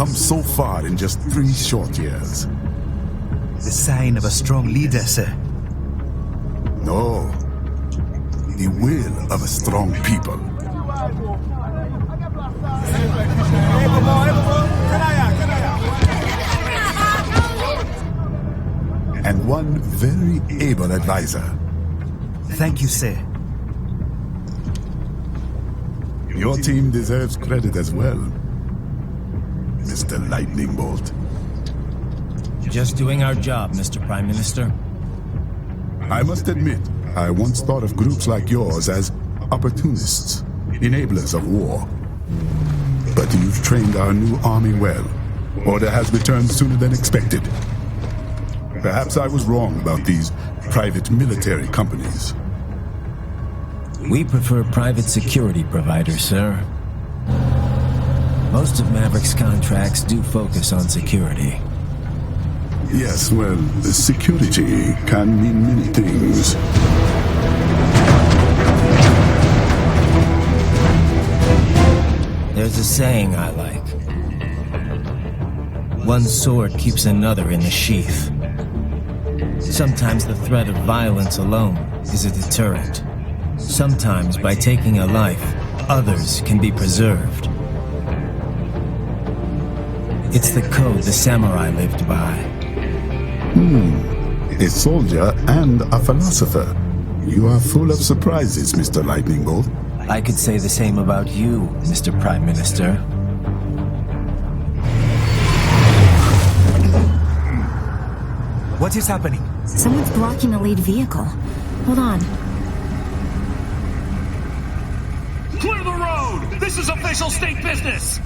come so far in just 3 short years. The sign of a strong leader, sir. No. The will of a strong people. And one very able advisor. Thank you, sir. Your team deserves credit as well, Mr. Lightning Bolt. Just doing our job, Mr. Prime Minister. I must admit, I once thought of groups like yours as opportunists, enablers of war. But you've trained our new army well. Order has returned sooner than expected. Perhaps I was wrong about these private military companies. We prefer private security providers, sir. Most of Maverick's contracts do focus on security. Yes, well, security can mean many things. There's a saying I like. One sword keeps another in the sheath. Sometimes the threat of violence alone is a deterrent. Sometimes by taking a life, others can be preserved. It's the code the samurai lived by. A soldier and a philosopher. You are full of surprises, Mr. Lightning Bolt. I could say the same about you, Mr. Prime Minister. What is happening? Someone's blocking the lead vehicle. Hold on. Clear the road! This is official state business!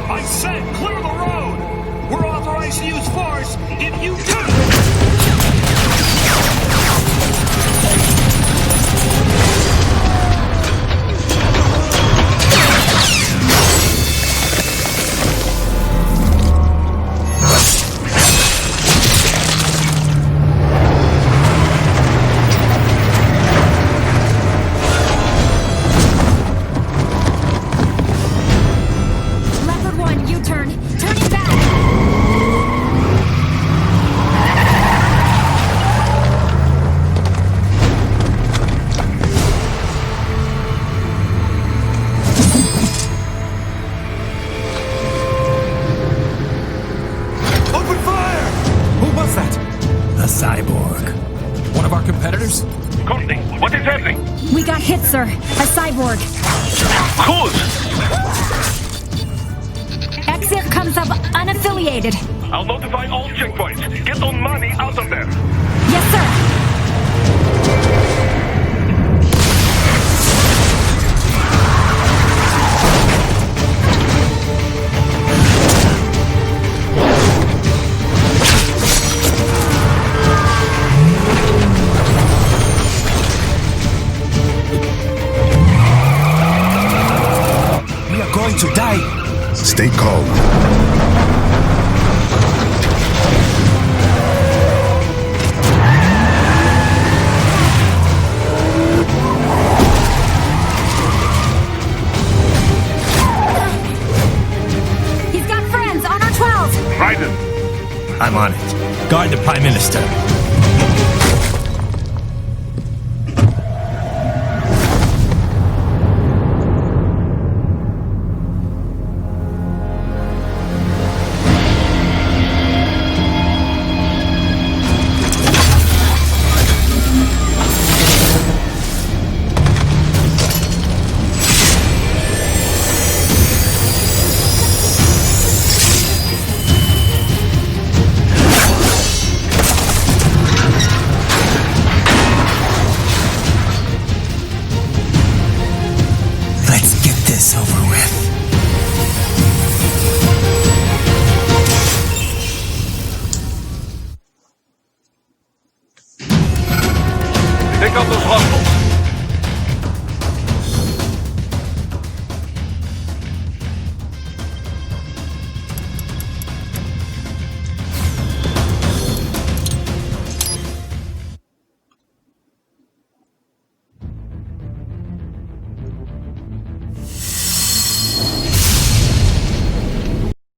I said clear the road! We're authorized to use force if you do! Leopard 1, U-turn. Turning back. Open fire! Who was that? A cyborg. One of our competitors? Courtney, what is happening? We got hit, sir. A cyborg. Whose? Exif comes up unaffiliated. I'll notify all checkpoints. Get on money out of there. Yes, sir. We are going to die. Stay calm. He's got friends on our 12. Raiden, I'm on it. Guard the Prime Minister. Let's get this over with. take out those hostiles.